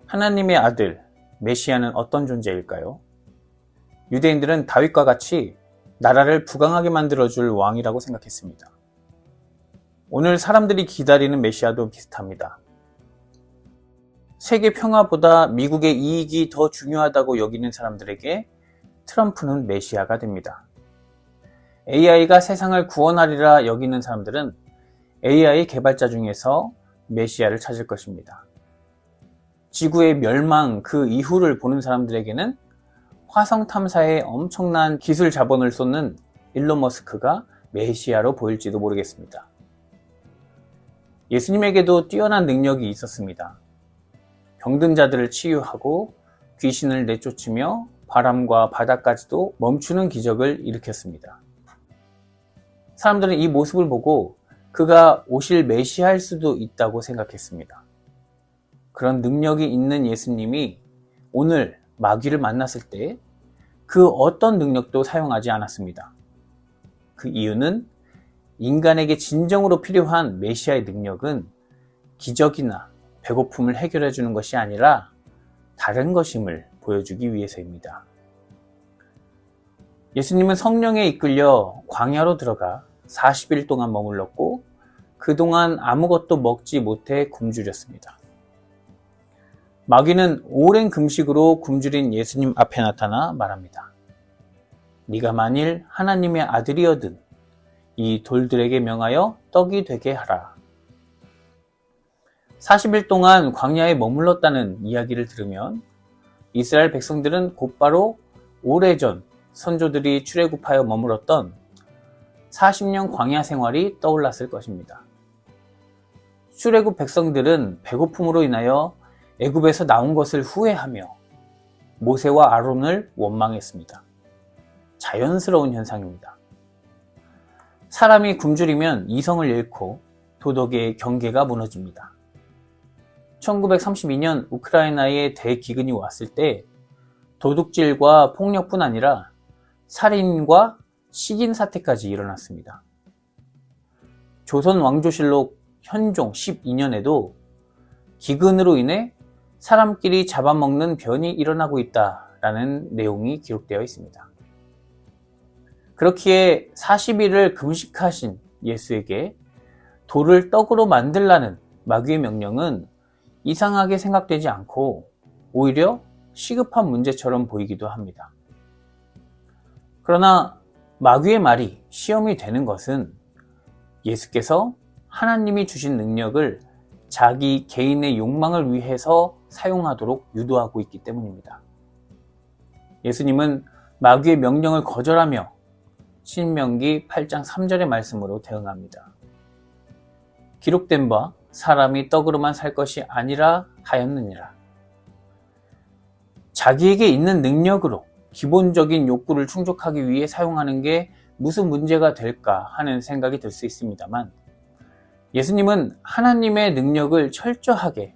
하나님의 아들, 메시아는 어떤 존재일까요? 유대인들은 다윗과 같이 나라를 부강하게 만들어줄 왕이라고 생각했습니다. 오늘 사람들이 기다리는 메시아도 비슷합니다. 세계 평화보다 미국의 이익이 더 중요하다고 여기는 사람들에게 트럼프는 메시아가 됩니다. AI가 세상을 구원하리라 여기는 사람들은 AI 개발자 중에서 메시아를 찾을 것입니다. 지구의 멸망 그 이후를 보는 사람들에게는 화성 탐사에 엄청난 기술 자본을 쏟는 일론 머스크가 메시아로 보일지도 모르겠습니다. 예수님에게도 뛰어난 능력이 있었습니다. 병든 자들을 치유하고 귀신을 내쫓으며 바람과 바다까지도 멈추는 기적을 일으켰습니다. 사람들은 이 모습을 보고 그가 오실 메시아일 수도 있다고 생각했습니다. 그런 능력이 있는 예수님이 오늘 마귀를 만났을 때 그 어떤 능력도 사용하지 않았습니다. 그 이유는 인간에게 진정으로 필요한 메시아의 능력은 기적이나 배고픔을 해결해 주는 것이 아니라 다른 것임을 보여주기 위해서입니다. 예수님은 성령에 이끌려 광야로 들어가 40일 동안 머물렀고 그동안 아무것도 먹지 못해 굶주렸습니다. 마귀는 오랜 금식으로 굶주린 예수님 앞에 나타나 말합니다. 네가 만일 하나님의 아들이어든 이 돌들에게 명하여 떡이 되게 하라. 40일 동안 광야에 머물렀다는 이야기를 들으면 이스라엘 백성들은 곧바로 오래전 선조들이 출애굽하여 머물렀던 40년 광야 생활이 떠올랐을 것입니다. 출애굽 백성들은 배고픔으로 인하여 애굽에서 나온 것을 후회하며 모세와 아론을 원망했습니다. 자연스러운 현상입니다. 사람이 굶주리면 이성을 잃고 도덕의 경계가 무너집니다. 1932년 우크라이나에 대기근이 왔을 때 도둑질과 폭력뿐 아니라 살인과 식인 사태까지 일어났습니다. 조선 왕조실록 현종 12년에도 기근으로 인해 사람끼리 잡아먹는 변이 일어나고 있다라는 내용이 기록되어 있습니다. 그렇기에 40일을 금식하신 예수에게 돌을 떡으로 만들라는 마귀의 명령은 이상하게 생각되지 않고 오히려 시급한 문제처럼 보이기도 합니다. 그러나 마귀의 말이 시험이 되는 것은 예수께서 하나님이 주신 능력을 자기 개인의 욕망을 위해서 사용하도록 유도하고 있기 때문입니다. 예수님은 마귀의 명령을 거절하며 신명기 8장 3절의 말씀으로 대응합니다. 기록된 바 사람이 떡으로만 살 것이 아니라 하였느니라. 자기에게 있는 능력으로 기본적인 욕구를 충족하기 위해 사용하는 게 무슨 문제가 될까 하는 생각이 들 수 있습니다만 예수님은 하나님의 능력을 철저하게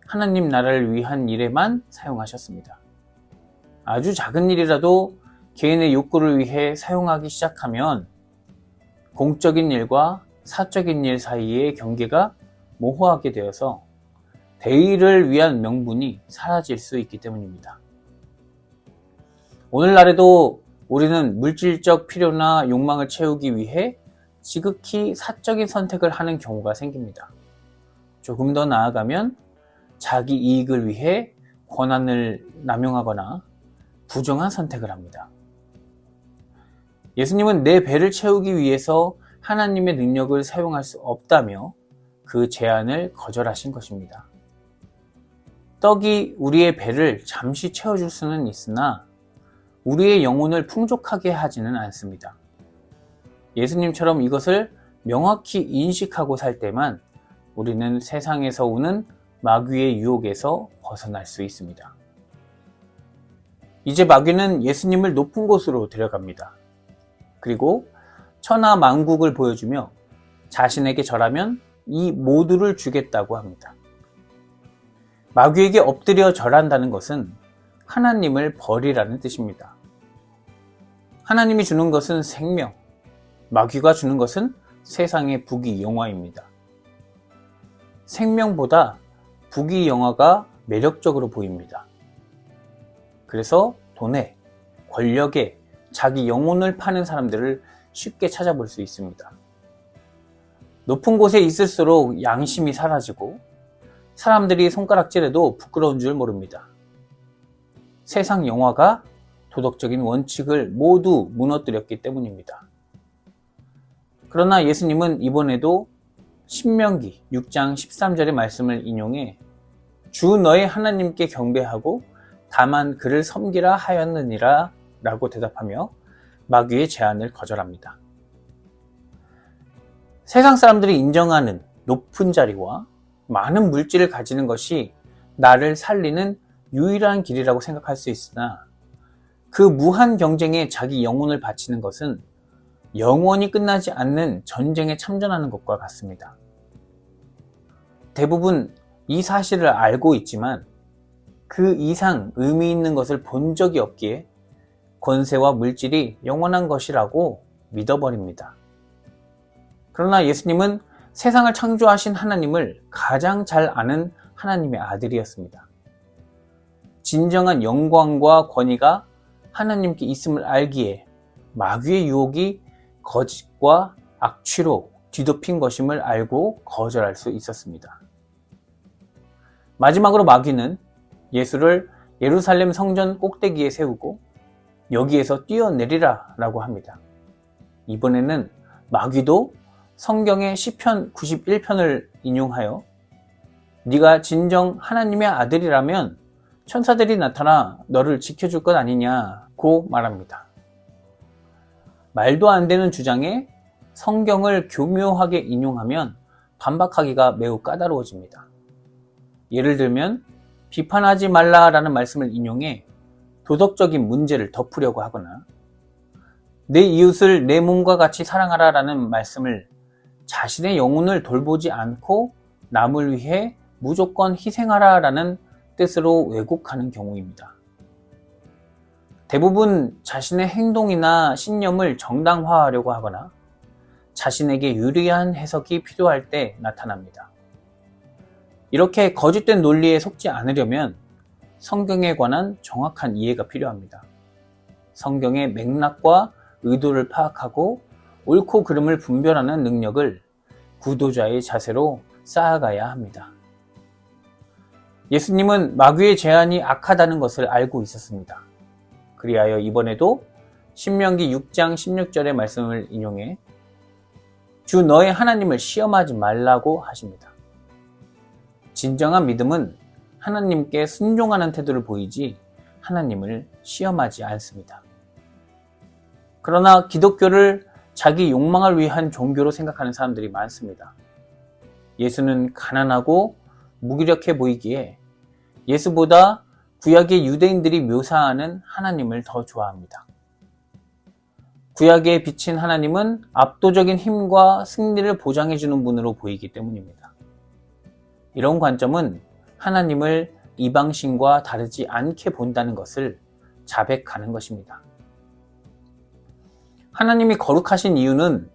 하나님 나라를 위한 일에만 사용하셨습니다. 아주 작은 일이라도 개인의 욕구를 위해 사용하기 시작하면 공적인 일과 사적인 일 사이의 경계가 모호하게 되어서 대의를 위한 명분이 사라질 수 있기 때문입니다. 오늘날에도 우리는 물질적 필요나 욕망을 채우기 위해 지극히 사적인 선택을 하는 경우가 생깁니다. 조금 더 나아가면 자기 이익을 위해 권한을 남용하거나 부정한 선택을 합니다. 예수님은 내 배를 채우기 위해서 하나님의 능력을 사용할 수 없다며 그 제안을 거절하신 것입니다. 떡이 우리의 배를 잠시 채워줄 수는 있으나 우리의 영혼을 풍족하게 하지는 않습니다. 예수님처럼 이것을 명확히 인식하고 살 때만 우리는 세상에서 오는 마귀의 유혹에서 벗어날 수 있습니다. 이제 마귀는 예수님을 높은 곳으로 데려갑니다. 그리고 천하 만국을 보여주며 자신에게 절하면 이 모두를 주겠다고 합니다. 마귀에게 엎드려 절한다는 것은 하나님을 버리라는 뜻입니다. 하나님이 주는 것은 생명, 마귀가 주는 것은 세상의 부귀영화입니다. 생명보다 부귀영화가 매력적으로 보입니다. 그래서 돈에, 권력에 자기 영혼을 파는 사람들을 쉽게 찾아볼 수 있습니다. 높은 곳에 있을수록 양심이 사라지고 사람들이 손가락질해도 부끄러운 줄 모릅니다. 세상 영화가 도덕적인 원칙을 모두 무너뜨렸기 때문입니다. 그러나 예수님은 이번에도 신명기 6장 13절의 말씀을 인용해 주 너의 하나님께 경배하고 다만 그를 섬기라 하였느니라 라고 대답하며 마귀의 제안을 거절합니다. 세상 사람들이 인정하는 높은 자리와 많은 물질을 가지는 것이 나를 살리는 유일한 길이라고 생각할 수 있으나 그 무한 경쟁에 자기 영혼을 바치는 것은 영원히 끝나지 않는 전쟁에 참전하는 것과 같습니다. 대부분 이 사실을 알고 있지만 그 이상 의미 있는 것을 본 적이 없기에 권세와 물질이 영원한 것이라고 믿어버립니다. 그러나 예수님은 세상을 창조하신 하나님을 가장 잘 아는 하나님의 아들이었습니다. 진정한 영광과 권위가 하나님께 있음을 알기에 마귀의 유혹이 거짓과 악취로 뒤덮인 것임을 알고 거절할 수 있었습니다. 마지막으로 마귀는 예수를 예루살렘 성전 꼭대기에 세우고 여기에서 뛰어내리라 라고 합니다. 이번에는 마귀도 성경의 시편 91편을 인용하여 네가 진정 하나님의 아들이라면 천사들이 나타나 너를 지켜줄 것 아니냐고 말합니다. 말도 안 되는 주장에 성경을 교묘하게 인용하면 반박하기가 매우 까다로워집니다. 예를 들면 비판하지 말라라는 말씀을 인용해 도덕적인 문제를 덮으려고 하거나 내 이웃을 내 몸과 같이 사랑하라라는 말씀을 자신의 영혼을 돌보지 않고 남을 위해 무조건 희생하라라는 뜻으로 왜곡하는 경우입니다. 대부분 자신의 행동이나 신념을 정당화하려고 하거나 자신에게 유리한 해석이 필요할 때 나타납니다. 이렇게 거짓된 논리에 속지 않으려면 성경에 관한 정확한 이해가 필요합니다. 성경의 맥락과 의도를 파악하고 옳고 그름을 분별하는 능력을 구도자의 자세로 쌓아가야 합니다. 예수님은 마귀의 제안이 악하다는 것을 알고 있었습니다. 그리하여 이번에도 신명기 6장 16절의 말씀을 인용해 주 너의 하나님을 시험하지 말라고 하십니다. 진정한 믿음은 하나님께 순종하는 태도를 보이지 하나님을 시험하지 않습니다. 그러나 기독교를 자기 욕망을 위한 종교로 생각하는 사람들이 많습니다. 예수는 가난하고 무기력해 보이기에 예수보다 구약의 유대인들이 묘사하는 하나님을 더 좋아합니다. 구약에 비친 하나님은 압도적인 힘과 승리를 보장해주는 분으로 보이기 때문입니다. 이런 관점은 하나님을 이방신과 다르지 않게 본다는 것을 자백하는 것입니다. 하나님이 거룩하신 이유는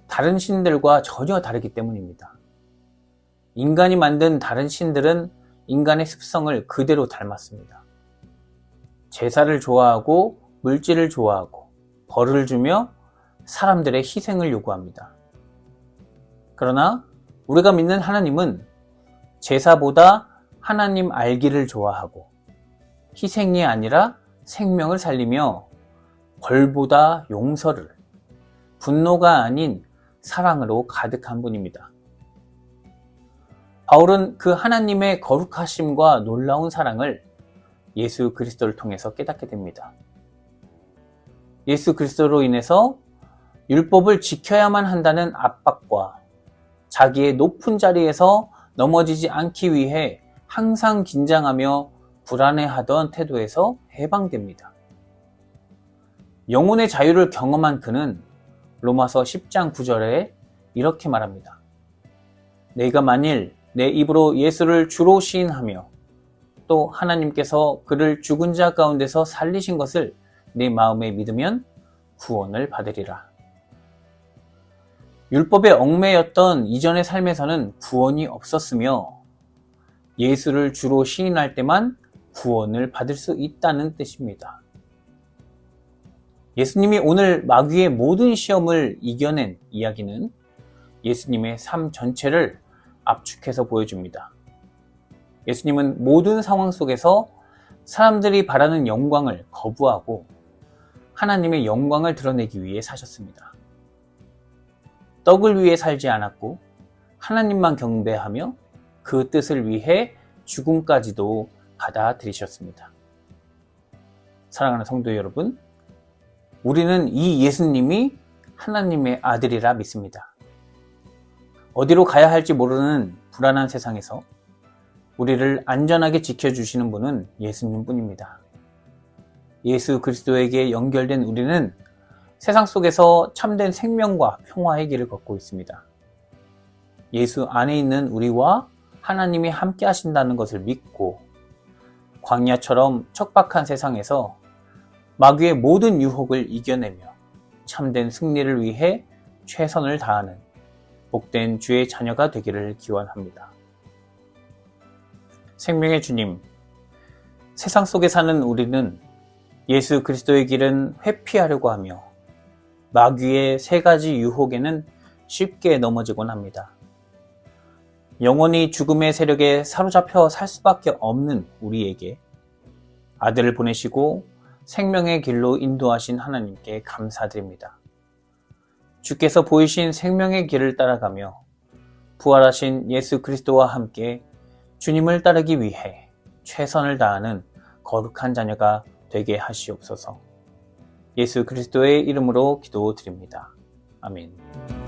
다른 신들과 전혀 다르기 때문입니다. 인간이 만든 다른 신들은 인간의 습성을 그대로 닮았습니다. 제사를 좋아하고 물질을 좋아하고 벌을 주며 사람들의 희생을 요구합니다. 그러나 우리가 믿는 하나님은 제사보다 하나님 알기를 좋아하고 희생이 아니라 생명을 살리며 벌보다 용서를, 분노가 아닌 사랑으로 가득한 분입니다. 바울은 그 하나님의 거룩하심과 놀라운 사랑을 예수 그리스도를 통해서 깨닫게 됩니다. 예수 그리스도로 인해서 율법을 지켜야만 한다는 압박과 자기의 높은 자리에서 넘어지지 않기 위해 항상 긴장하며 불안해하던 태도에서 해방됩니다. 영혼의 자유를 경험한 그는 로마서 10장 9절에 이렇게 말합니다. 내가 만일 내 입으로 예수를 주로 시인하며 또 하나님께서 그를 죽은 자 가운데서 살리신 것을 내 마음에 믿으면 구원을 받으리라. 율법에 얽매였던 이전의 삶에서는 구원이 없었으며 예수를 주로 시인할 때만 구원을 받을 수 있다는 뜻입니다. 예수님이 오늘 마귀의 모든 시험을 이겨낸 이야기는 예수님의 삶 전체를 압축해서 보여줍니다. 예수님은 모든 상황 속에서 사람들이 바라는 영광을 거부하고 하나님의 영광을 드러내기 위해 사셨습니다. 떡을 위해 살지 않았고 하나님만 경배하며 그 뜻을 위해 죽음까지도 받아들이셨습니다. 사랑하는 성도 여러분, 우리는 이 예수님이 하나님의 아들이라 믿습니다. 어디로 가야 할지 모르는 불안한 세상에서 우리를 안전하게 지켜주시는 분은 예수님뿐입니다. 예수 그리스도에게 연결된 우리는 세상 속에서 참된 생명과 평화의 길을 걷고 있습니다. 예수 안에 있는 우리와 하나님이 함께 하신다는 것을 믿고 광야처럼 척박한 세상에서 마귀의 모든 유혹을 이겨내며 참된 승리를 위해 최선을 다하는 복된 주의 자녀가 되기를 기원합니다. 생명의 주님, 세상 속에 사는 우리는 예수 그리스도의 길은 회피하려고 하며 마귀의 세 가지 유혹에는 쉽게 넘어지곤 합니다. 영원히 죽음의 세력에 사로잡혀 살 수밖에 없는 우리에게 아들을 보내시고 생명의 길로 인도하신 하나님께 감사드립니다. 주께서 보이신 생명의 길을 따라가며 부활하신 예수 그리스도와 함께 주님을 따르기 위해 최선을 다하는 거룩한 자녀가 되게 하시옵소서. 예수 그리스도의 이름으로 기도드립니다. 아멘.